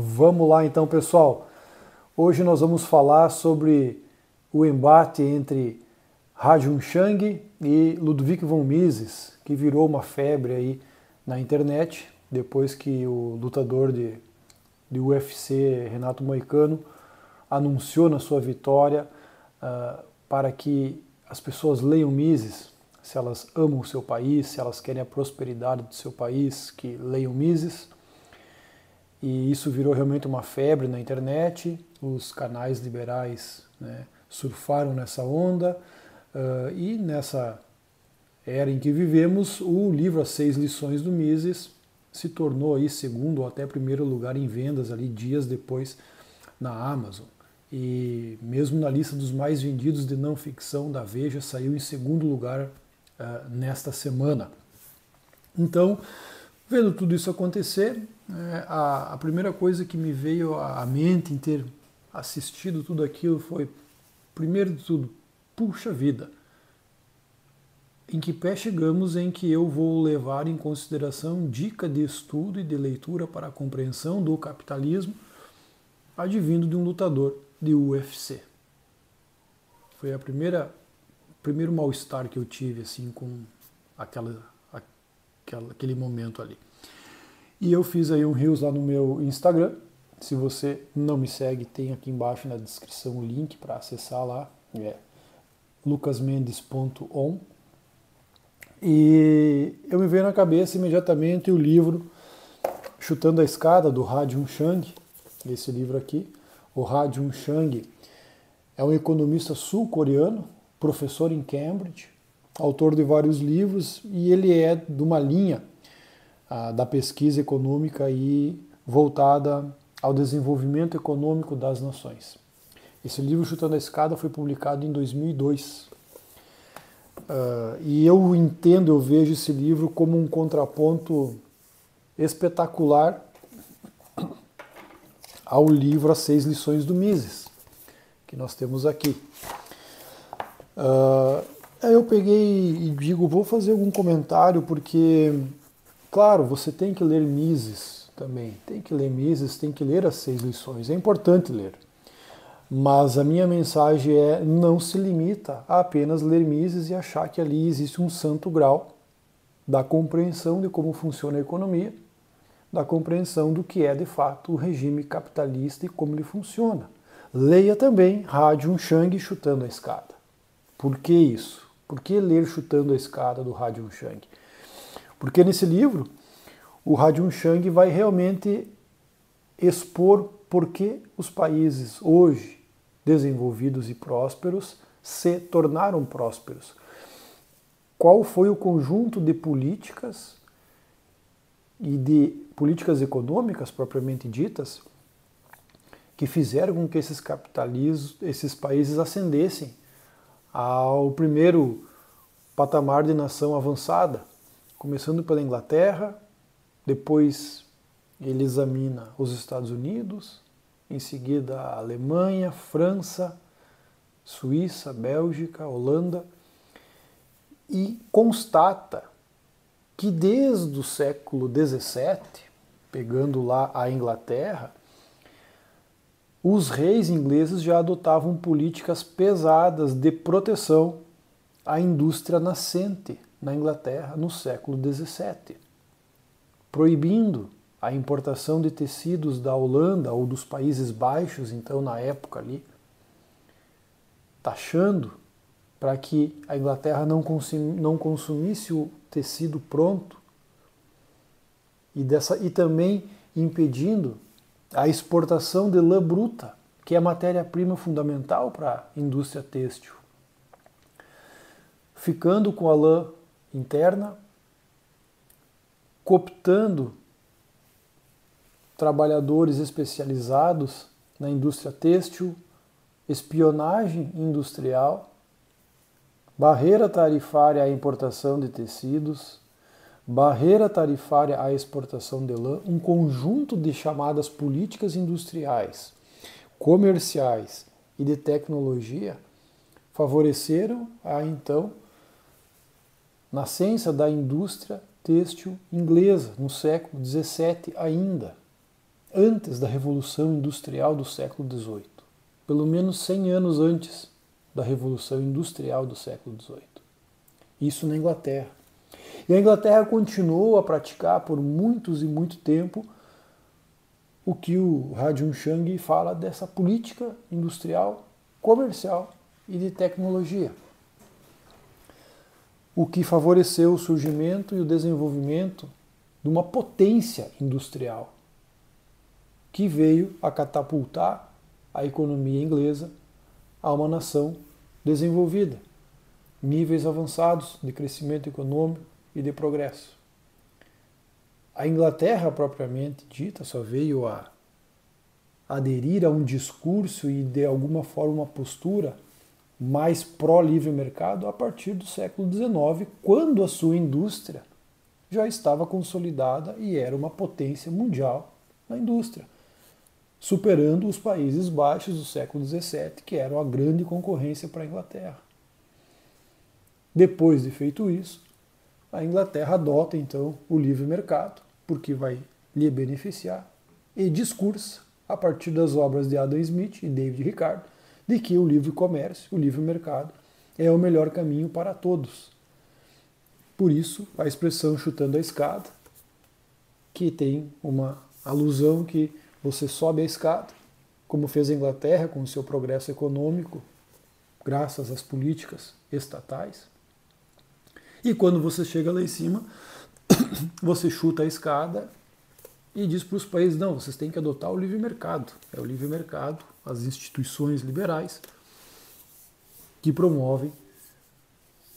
Vamos lá então, pessoal. Hoje nós vamos falar sobre o embate entre Ha-Joon Chang e Ludwig von Mises, que virou uma febre aí na internet, depois que o lutador de UFC, Renato Moicano, anunciou na sua vitória para que as pessoas leiam Mises, se elas amam o seu país, se elas querem a prosperidade do seu país, que leiam Mises. E isso virou realmente uma febre na internet, os canais liberais, né, surfaram nessa onda, e nessa era em que vivemos, o livro As 6 Lições do Mises se tornou aí segundo ou até primeiro lugar em vendas ali dias depois na Amazon. E mesmo na lista dos mais vendidos de não ficção da Veja, saiu em segundo lugar nesta semana. Então, vendo tudo isso acontecer, a primeira coisa que me veio à mente em ter assistido tudo aquilo foi, primeiro de tudo, puxa vida, em que pé chegamos em que eu vou levar em consideração dica de estudo e de leitura para a compreensão do capitalismo advindo de um lutador de UFC. Foi primeiro mal-estar que eu tive assim com aquele momento ali. E eu fiz aí um Reels lá no meu Instagram. Se você não me segue, tem aqui embaixo na descrição o link para acessar lá. É lucasmendes.on. E eu me veio na cabeça imediatamente o livro Chutando a Escada, do Ha-Joon Chang. Esse livro aqui. O Ha-Joon Chang é um economista sul-coreano, professor em Cambridge, autor de vários livros, e ele é de uma linha da pesquisa econômica e voltada ao desenvolvimento econômico das nações. Esse livro, Chutando a Escada, foi publicado em 2002. E eu vejo esse livro como um contraponto espetacular ao livro As 6 Lições do Mises, que nós temos aqui. Aí eu peguei e digo, vou fazer algum comentário, porque, claro, você tem que ler Mises também, tem que ler Mises, tem que ler As 6 Lições, é importante ler. Mas a minha mensagem é, não se limita a apenas ler Mises e achar que ali existe um santo grau da compreensão de como funciona a economia, da compreensão do que é de fato o regime capitalista e como ele funciona. Leia também Ha-Joon Chang, Chutando a Escada. Por que isso? Por que ler Chutando a Escada do Ha-Joon Chang? Porque nesse livro o Ha-Joon Chang vai realmente expor por que os países hoje desenvolvidos e prósperos se tornaram prósperos. Qual foi o conjunto de políticas e de políticas econômicas propriamente ditas que fizeram com que esses países ascendessem ao primeiro patamar de nação avançada, começando pela Inglaterra, depois ele examina os Estados Unidos, em seguida a Alemanha, França, Suíça, Bélgica, Holanda, e constata que desde o século XVII, pegando lá a Inglaterra, os reis ingleses já adotavam políticas pesadas de proteção à indústria nascente na Inglaterra no século XVII, proibindo a importação de tecidos da Holanda ou dos Países Baixos, então na época ali, taxando para que a Inglaterra não consumisse o tecido pronto e também impedindo a exportação de lã bruta, que é a matéria-prima fundamental para a indústria têxtil. Ficando com a lã interna, cooptando trabalhadores especializados na indústria têxtil, espionagem industrial, barreira tarifária à importação de tecidos, barreira tarifária à exportação de lã, um conjunto de chamadas políticas industriais, comerciais e de tecnologia favoreceram a então nascença da indústria têxtil inglesa no século XVII ainda. antes da Revolução Industrial do século XVIII, pelo menos 100 anos antes da Revolução Industrial do século XVIII. Isso na Inglaterra. E a Inglaterra continuou a praticar por muitos e muito tempo o que o Hajun Chang fala dessa política industrial, comercial e de tecnologia, o que favoreceu o surgimento e o desenvolvimento de uma potência industrial que veio a catapultar a economia inglesa a uma nação desenvolvida, níveis avançados de crescimento econômico e de progresso. A Inglaterra, propriamente dita, só veio a aderir a um discurso e, de alguma forma, uma postura mais pró-livre mercado a partir do século XIX, quando a sua indústria já estava consolidada e era uma potência mundial na indústria, superando os Países Baixos do século XVII, que eram a grande concorrência para a Inglaterra. Depois de feito isso, a Inglaterra adota então o livre mercado, porque vai lhe beneficiar, e discursa, a partir das obras de Adam Smith e David Ricardo, de que o livre comércio, o livre mercado, é o melhor caminho para todos. Por isso, a expressão chutando a escada, que tem uma alusão que você sobe a escada, como fez a Inglaterra com o seu progresso econômico, graças às políticas estatais, e quando você chega lá em cima, você chuta a escada e diz para os países, não, vocês têm que adotar o livre mercado. É o livre mercado, as instituições liberais que promovem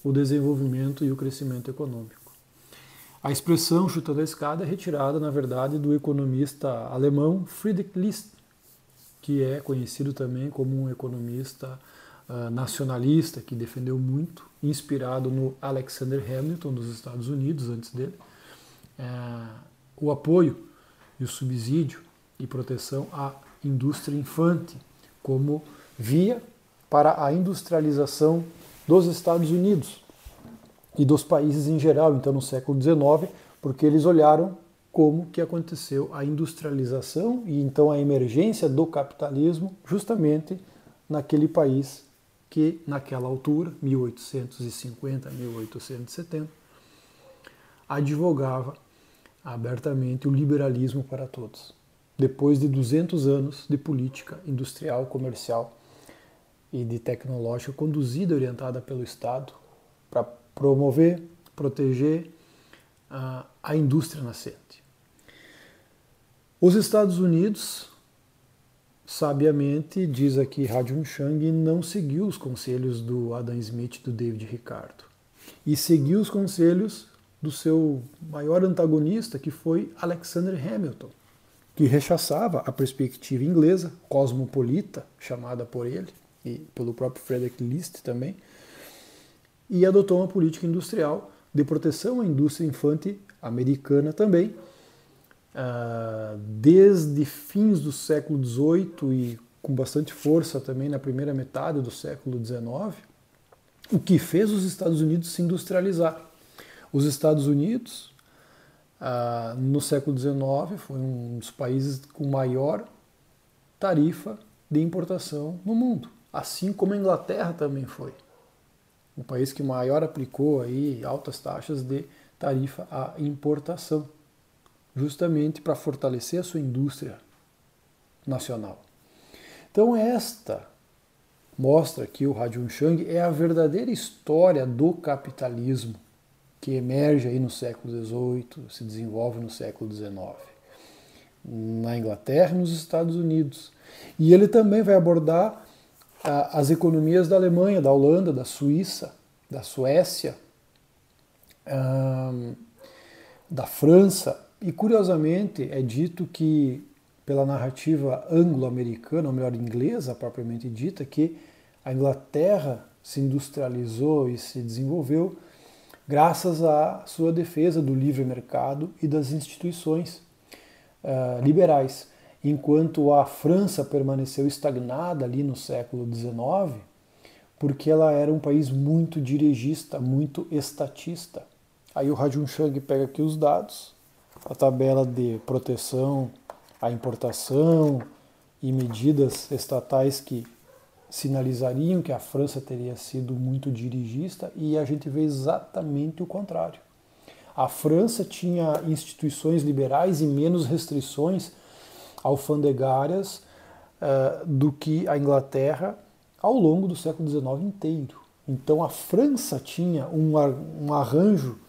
o desenvolvimento e o crescimento econômico. A expressão chutando a escada é retirada, na verdade, do economista alemão Friedrich List, que é conhecido também como um economista nacionalista, que defendeu muito, inspirado no Alexander Hamilton dos Estados Unidos, antes dele, o apoio e o subsídio e proteção à indústria infante como via para a industrialização dos Estados Unidos e dos países em geral, então no século XIX, porque eles olharam como que aconteceu a industrialização e então a emergência do capitalismo justamente naquele país que naquela altura, 1850, 1870, advogava abertamente o liberalismo para todos. Depois de 200 anos de política industrial, comercial e de tecnológica conduzida e orientada pelo Estado para promover, proteger a indústria nascente. Os Estados Unidos, sabiamente, diz aqui Hajun Chang, não seguiu os conselhos do Adam Smith e do David Ricardo, e seguiu os conselhos do seu maior antagonista, que foi Alexander Hamilton, que rechaçava a perspectiva inglesa, cosmopolita, chamada por ele, e pelo próprio Friedrich List também, e adotou uma política industrial de proteção à indústria infante americana também, desde fins do século XVIII e com bastante força também na primeira metade do século XIX, o que fez os Estados Unidos se industrializar. Os Estados Unidos, no século XIX, foi um dos países com maior tarifa de importação no mundo, assim como a Inglaterra também foi. O país que maior aplicou aí altas taxas de tarifa à importação, justamente para fortalecer a sua indústria nacional. Então esta mostra que o Hajun Chang é a verdadeira história do capitalismo que emerge aí no século XVIII, se desenvolve no século XIX, na Inglaterra e nos Estados Unidos. E ele também vai abordar as economias da Alemanha, da Holanda, da Suíça, da Suécia, da França. E curiosamente é dito que, pela narrativa anglo-americana, ou melhor, inglesa propriamente dita, que a Inglaterra se industrializou e se desenvolveu graças à sua defesa do livre mercado e das instituições liberais, enquanto a França permaneceu estagnada ali no século XIX, porque ela era um país muito dirigista, muito estatista. Aí o Hajun Chang pega aqui os dados, a tabela de proteção a importação e medidas estatais que sinalizariam que a França teria sido muito dirigista, e a gente vê exatamente o contrário. A França tinha instituições liberais e menos restrições alfandegárias do que a Inglaterra ao longo do século XIX inteiro. Então a França tinha um arranjo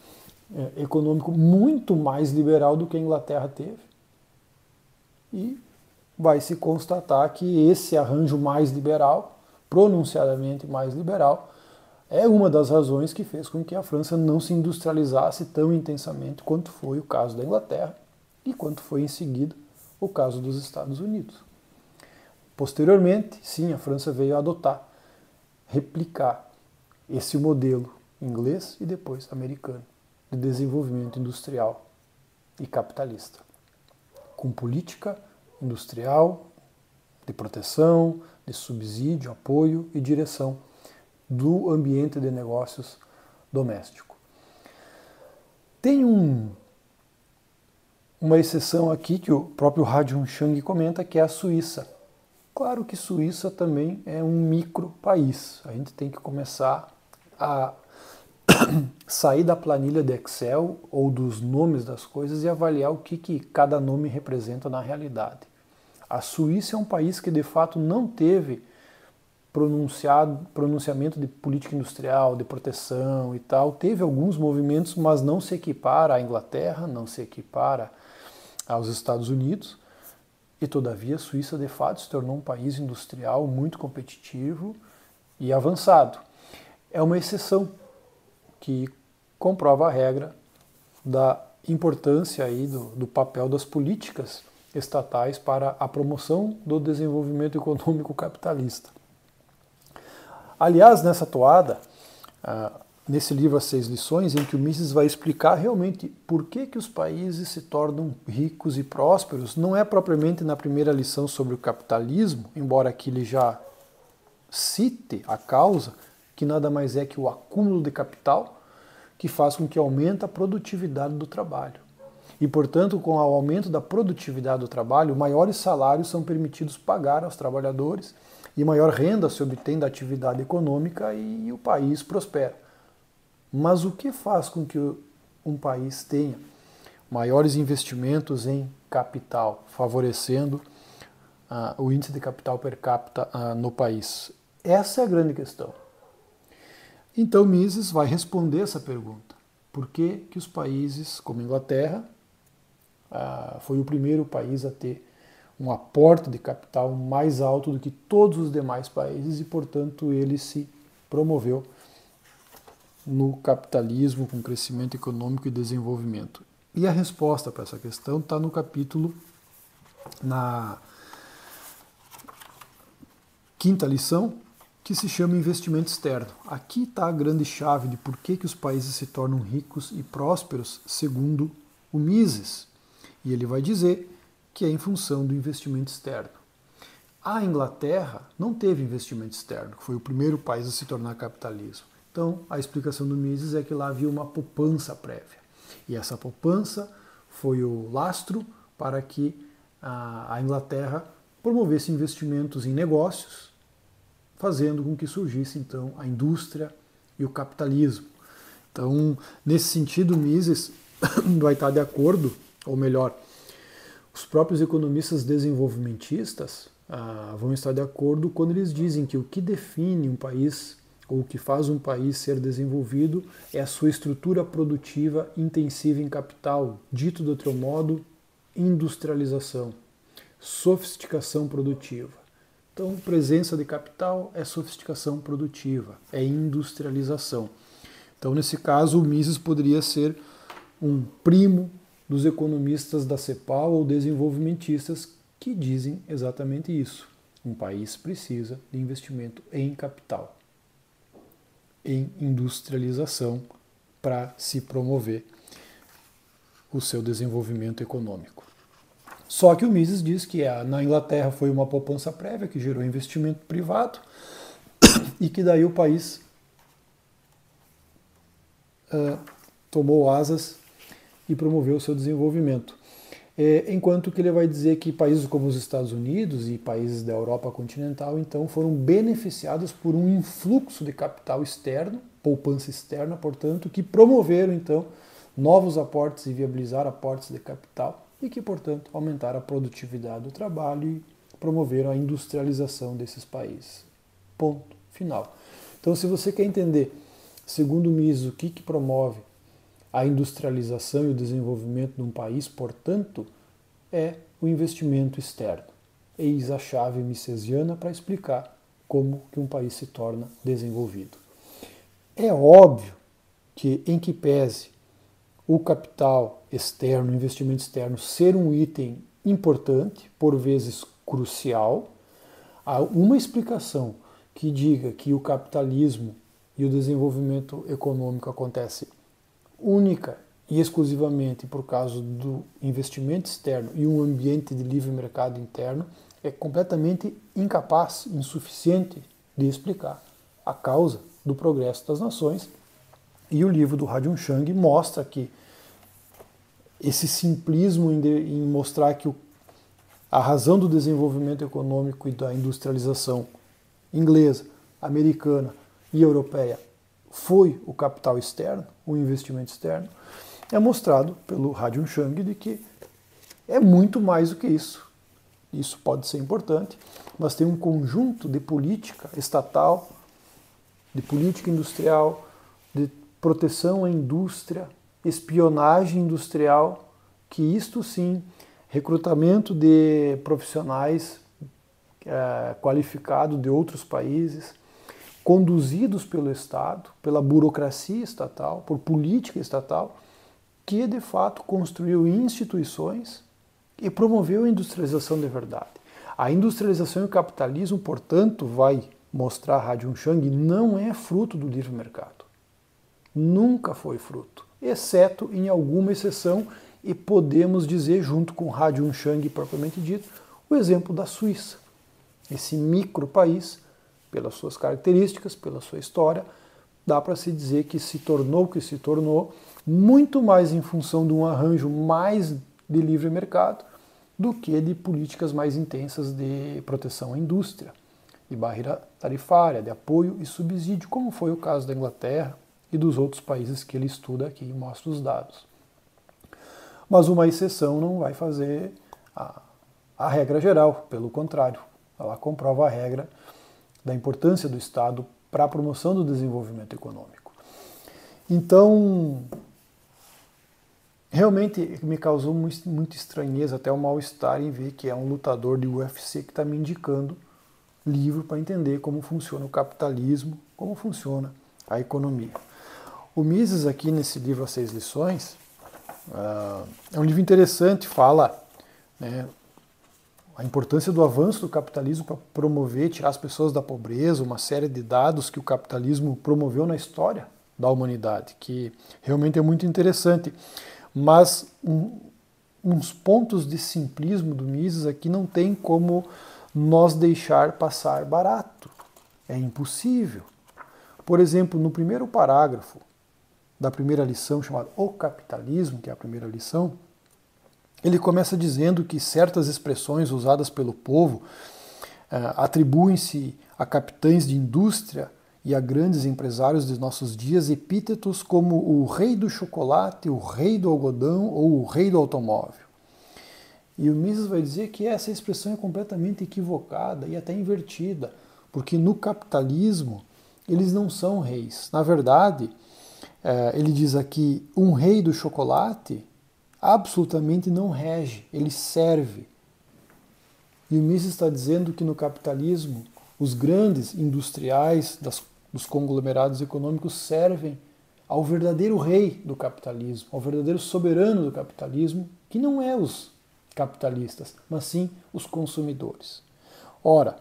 econômico muito mais liberal do que a Inglaterra teve. E vai se constatar que esse arranjo mais liberal, pronunciadamente mais liberal, é uma das razões que fez com que a França não se industrializasse tão intensamente quanto foi o caso da Inglaterra e quanto foi em seguida o caso dos Estados Unidos. Posteriormente, sim, a França veio a adotar, replicar esse modelo inglês e depois americano de desenvolvimento industrial e capitalista, com política industrial, de proteção, de subsídio, apoio e direção do ambiente de negócios doméstico. Tem uma exceção aqui que o próprio Ha Jun-chang comenta, que é a Suíça. Claro que Suíça também é um micro país. A gente tem que começar a sair da planilha de Excel ou dos nomes das coisas e avaliar o que cada nome representa na realidade. A Suíça é um país que de fato não teve pronunciamento de política industrial, de proteção e tal. Teve alguns movimentos, mas não se equipara à Inglaterra, não se equipara aos Estados Unidos. E todavia a Suíça de fato se tornou um país industrial muito competitivo e avançado. É uma exceção que comprova a regra da importância aí do papel das políticas estatais para a promoção do desenvolvimento econômico capitalista. Aliás, nessa toada, nesse livro As 6 Lições, em que o Mises vai explicar realmente por que os países se tornam ricos e prósperos, não é propriamente na primeira lição sobre o capitalismo, embora aqui ele já cite a causa, que nada mais é que o acúmulo de capital, que faz com que aumente a produtividade do trabalho. E, portanto, com o aumento da produtividade do trabalho, maiores salários são permitidos pagar aos trabalhadores e maior renda se obtém da atividade econômica e o país prospera. Mas o que faz com que um país tenha maiores investimentos em capital, favorecendo o índice de capital per capita no país? Essa é a grande questão. Então Mises vai responder essa pergunta. Por que os países como a Inglaterra foi o primeiro país a ter um aporte de capital mais alto do que todos os demais países e, portanto, ele se promoveu no capitalismo com crescimento econômico e desenvolvimento? E a resposta para essa questão está no capítulo, na 5ª lição, que se chama investimento externo. Aqui está a grande chave de por que os países se tornam ricos e prósperos, segundo o Mises. E ele vai dizer que é em função do investimento externo. A Inglaterra não teve investimento externo, foi o primeiro país a se tornar capitalismo. Então, a explicação do Mises é que lá havia uma poupança prévia. E essa poupança foi o lastro para que a Inglaterra promovesse investimentos em negócios, fazendo com que surgisse, então, a indústria e o capitalismo. Então, nesse sentido, Mises vai estar de acordo, ou melhor, os próprios economistas desenvolvimentistas vão estar de acordo quando eles dizem que o que define um país, ou o que faz um país ser desenvolvido, é a sua estrutura produtiva intensiva em capital, dito de outro modo, industrialização, sofisticação produtiva. Então, presença de capital é sofisticação produtiva, é industrialização. Então, nesse caso, o Mises poderia ser um primo dos economistas da CEPAL ou desenvolvimentistas que dizem exatamente isso. Um país precisa de investimento em capital, em industrialização, para se promover o seu desenvolvimento econômico. Só que o Mises diz que na Inglaterra foi uma poupança prévia que gerou investimento privado e que daí o país tomou asas e promoveu o seu desenvolvimento. enquanto que ele vai dizer que países como os Estados Unidos e países da Europa continental, então, foram beneficiados por um influxo de capital externo, poupança externa, portanto, que promoveram, então, novos aportes e viabilizaram aportes de capital e que, portanto, aumentaram a produtividade do trabalho e promoveram a industrialização desses países. Ponto final. Então, se você quer entender, segundo o Mises, o que promove a industrialização e o desenvolvimento de um país, portanto, é o investimento externo. Eis a chave misesiana para explicar como que um país se torna desenvolvido. É óbvio que, em que pese o capital externo, o investimento externo, ser um item importante, por vezes crucial, há uma explicação que diga que o capitalismo e o desenvolvimento econômico acontece única e exclusivamente por causa do investimento externo e um ambiente de livre mercado interno é completamente incapaz, insuficiente de explicar a causa do progresso das nações. E o livro do Ha-Joon Chang mostra que esse simplismo em mostrar que a razão do desenvolvimento econômico e da industrialização inglesa, americana e europeia foi o capital externo, o investimento externo, é mostrado pelo Ha-Joon Chang de que é muito mais do que isso. Isso pode ser importante, mas tem um conjunto de política estatal, de política industrial, de proteção à indústria, espionagem industrial, que isto sim, recrutamento de profissionais qualificados de outros países, conduzidos pelo Estado, pela burocracia estatal, por política estatal, que de fato construiu instituições e promoveu a industrialização de verdade. A industrialização e o capitalismo, portanto, vai mostrar Ha-Joon Chang, não é fruto do livre mercado. Nunca foi fruto, exceto em alguma exceção, e podemos dizer, junto com Ha-Joon Chang propriamente dito, o exemplo da Suíça. Esse micro país, pelas suas características, pela sua história, dá para se dizer que se tornou o que se tornou, muito mais em função de um arranjo mais de livre mercado do que de políticas mais intensas de proteção à indústria, de barreira tarifária, de apoio e subsídio, como foi o caso da Inglaterra e dos outros países que ele estuda aqui e mostra os dados. Mas uma exceção não vai fazer a regra geral, pelo contrário, ela comprova a regra da importância do Estado para a promoção do desenvolvimento econômico. Então, realmente me causou muita estranheza, até um mal-estar em ver que é um lutador de UFC que está me indicando livro para entender como funciona o capitalismo, como funciona a economia. O Mises aqui nesse livro As 6 Lições, é um livro interessante, fala, né, a importância do avanço do capitalismo para promover, tirar as pessoas da pobreza, uma série de dados que o capitalismo promoveu na história da humanidade, que realmente é muito interessante. Mas uns pontos de simplismo do Mises aqui não tem como nós deixar passar barato. É impossível. Por exemplo, no primeiro parágrafo da primeira lição, chamada O Capitalismo, que é a primeira lição, ele começa dizendo que certas expressões usadas pelo povo atribuem-se a capitães de indústria e a grandes empresários dos nossos dias epítetos como o rei do chocolate, o rei do algodão ou o rei do automóvel. E o Mises vai dizer que essa expressão é completamente equivocada e até invertida, porque no capitalismo eles não são reis. Na verdade, ele diz aqui, um rei do chocolate absolutamente não rege, ele serve. E o Mises está dizendo que no capitalismo os grandes industriais dos conglomerados econômicos servem ao verdadeiro rei do capitalismo, ao verdadeiro soberano do capitalismo, que não é os capitalistas, mas sim os consumidores. Ora,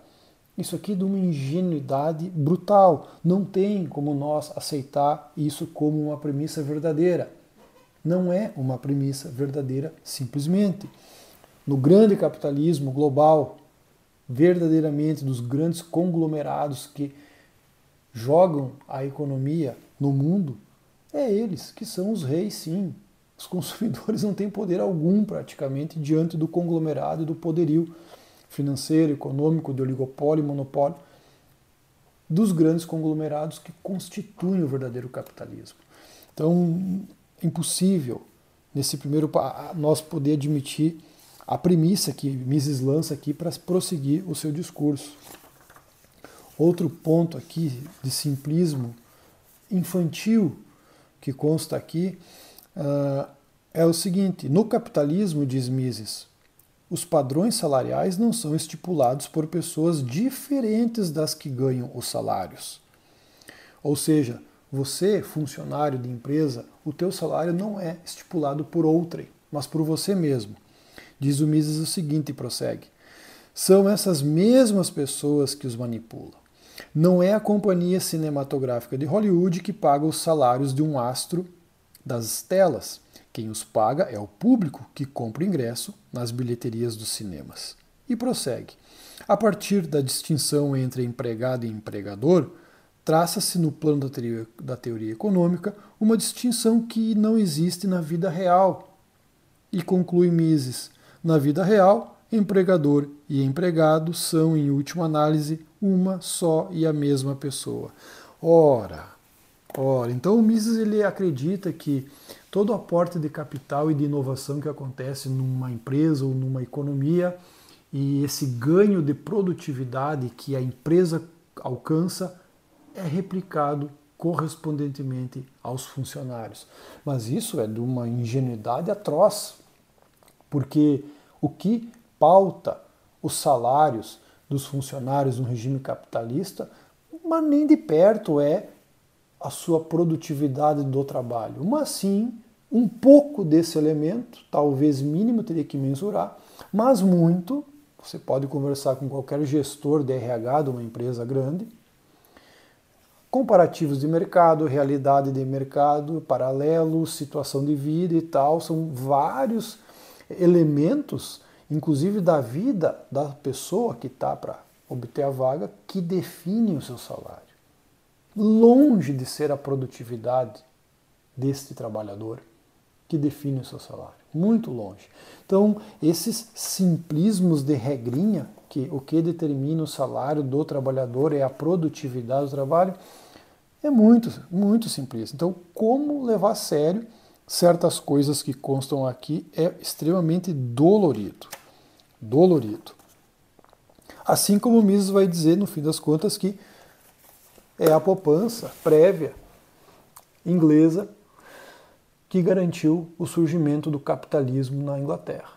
isso aqui é de uma ingenuidade brutal. Não tem como nós aceitar isso como uma premissa verdadeira. Não é uma premissa verdadeira simplesmente. No grande capitalismo global, verdadeiramente dos grandes conglomerados que jogam a economia no mundo, é eles que são os reis, sim. Os consumidores não têm poder algum praticamente diante do conglomerado e do poderio financeiro, econômico, de oligopólio e monopólio dos grandes conglomerados que constituem o verdadeiro capitalismo. Então, é impossível, nesse primeiro nós poder admitir a premissa que Mises lança aqui para prosseguir o seu discurso. Outro ponto aqui de simplismo infantil que consta aqui é o seguinte: no capitalismo, diz Mises, os padrões salariais não são estipulados por pessoas diferentes das que ganham os salários. Ou seja, você, funcionário de empresa, o teu salário não é estipulado por outrem, mas por você mesmo. Diz o Mises o seguinte e prossegue: são essas mesmas pessoas que os manipulam. Não é a companhia cinematográfica de Hollywood que paga os salários de um astro das telas. Quem os paga é o público que compra ingresso nas bilheterias dos cinemas. E prossegue: a partir da distinção entre empregado e empregador, traça-se no plano da teoria econômica uma distinção que não existe na vida real. E conclui Mises: na vida real, empregador e empregado são, em última análise, uma só e a mesma pessoa. Ora, então o Mises ele acredita que todo aporte de capital e de inovação que acontece numa empresa ou numa economia e esse ganho de produtividade que a empresa alcança é replicado correspondentemente aos funcionários. Mas isso é de uma ingenuidade atroz, porque o que pauta os salários dos funcionários no regime capitalista, mas nem de perto é a sua produtividade do trabalho. Mas sim, um pouco desse elemento, talvez mínimo, teria que mensurar, mas muito, você pode conversar com qualquer gestor de RH de uma empresa grande, comparativos de mercado, realidade de mercado, paralelos, situação de vida e tal, são vários elementos, inclusive da vida da pessoa que está para obter a vaga, que definem o seu salário. Longe de ser a produtividade deste trabalhador que define o seu salário. Muito longe. Então, esses simplismos de regrinha, que o que determina o salário do trabalhador é a produtividade do trabalho, é muito, muito simplista. Então, como levar a sério certas coisas que constam aqui é extremamente dolorido. Dolorido. Assim como o Mises vai dizer, no fim das contas, que é a poupança prévia inglesa que garantiu o surgimento do capitalismo na Inglaterra.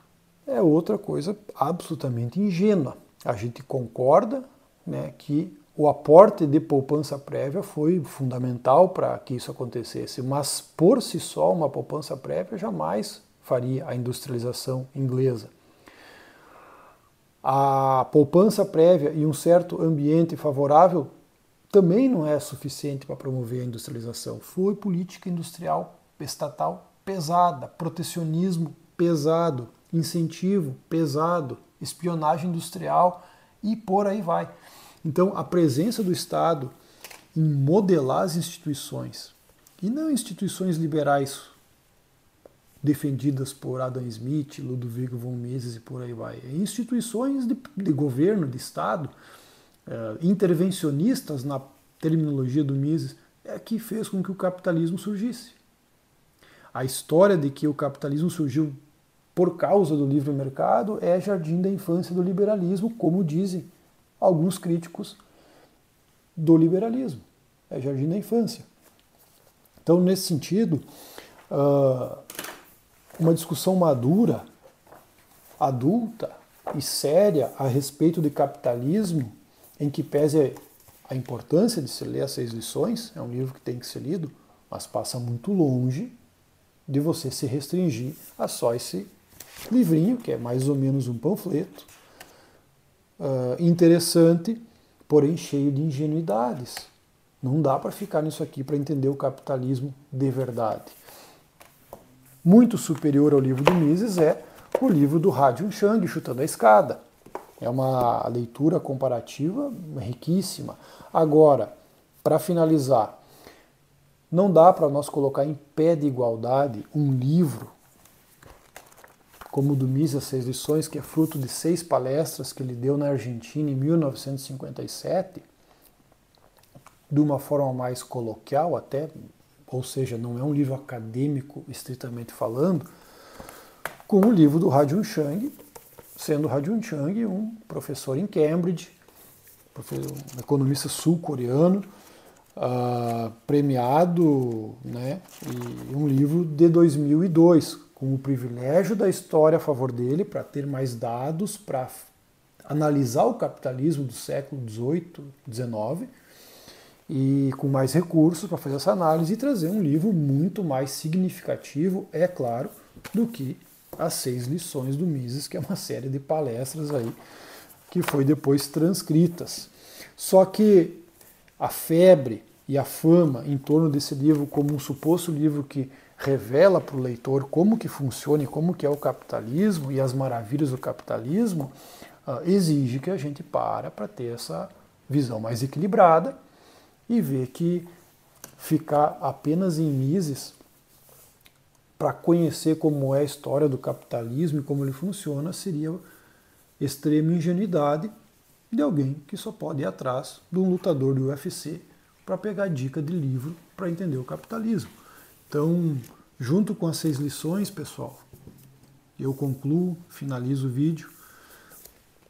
É outra coisa absolutamente ingênua. A gente concorda, né, que o aporte de poupança prévia foi fundamental para que isso acontecesse, mas por si só uma poupança prévia jamais faria a industrialização inglesa. A poupança prévia e um certo ambiente favorável também não é suficiente para promover a industrialização. Foi política industrial estatal pesada, protecionismo pesado, incentivo pesado, espionagem industrial e por aí vai. Então, a presença do Estado em modelar as instituições, e não instituições liberais defendidas por Adam Smith, Ludwig von Mises e por aí vai, instituições de governo, de Estado, intervencionistas na terminologia do Mises, é que fez com que o capitalismo surgisse. A história de que o capitalismo surgiu por causa do livre mercado é jardim da infância do liberalismo, como dizem alguns críticos do liberalismo. É jardim da infância. Então, nesse sentido, uma discussão madura, adulta e séria a respeito de capitalismo, em que pese a importância de se ler as 6 lições, é um livro que tem que ser lido, mas passa muito longe de você se restringir a só esse livrinho, que é mais ou menos um panfleto, interessante, porém cheio de ingenuidades. Não dá para ficar nisso aqui para entender o capitalismo de verdade. Muito superior ao livro do Mises é o livro do Ha-Joon Chang, Chutando a Escada. É uma leitura comparativa riquíssima. Agora, para finalizar, não dá para nós colocar em pé de igualdade um livro como o do Mises, As 6 Lições, que é fruto de 6 palestras que ele deu na Argentina em 1957, de uma forma mais coloquial até, ou seja, não é um livro acadêmico estritamente falando, com o livro do Ha-Joon Chang, sendo Ha-Joon Chang um professor em Cambridge, um economista sul-coreano, premiado, né, e um livro de 2002, com o privilégio da história a favor dele, para ter mais dados, para analisar o capitalismo do século XVIII, XIX, e com mais recursos para fazer essa análise e trazer um livro muito mais significativo, é claro, do que As 6 Lições do Mises, que é uma série de palestras aí que foi depois transcritas. Só que a febre e a fama em torno desse livro como um suposto livro que revela para o leitor como que funciona e como que é o capitalismo e as maravilhas do capitalismo, exige que a gente para ter essa visão mais equilibrada e ver que ficar apenas em Mises para conhecer como é a história do capitalismo e como ele funciona seria extrema ingenuidade de alguém que só pode ir atrás de um lutador do UFC para pegar dica de livro para entender o capitalismo. Então, junto com as 6 lições, pessoal, eu concluo, finalizo o vídeo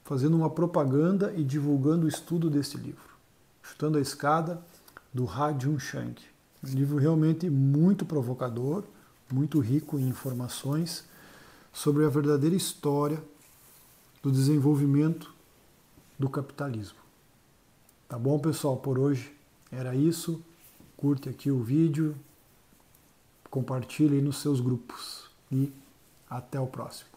fazendo uma propaganda e divulgando o estudo desse livro, Chutando a Escada, do Ha-Joon Chang. Um livro realmente muito provocador, muito rico em informações sobre a verdadeira história do desenvolvimento do capitalismo. Tá bom, pessoal? Por hoje era isso. Curte aqui o vídeo, compartilhe aí nos seus grupos e até o próximo.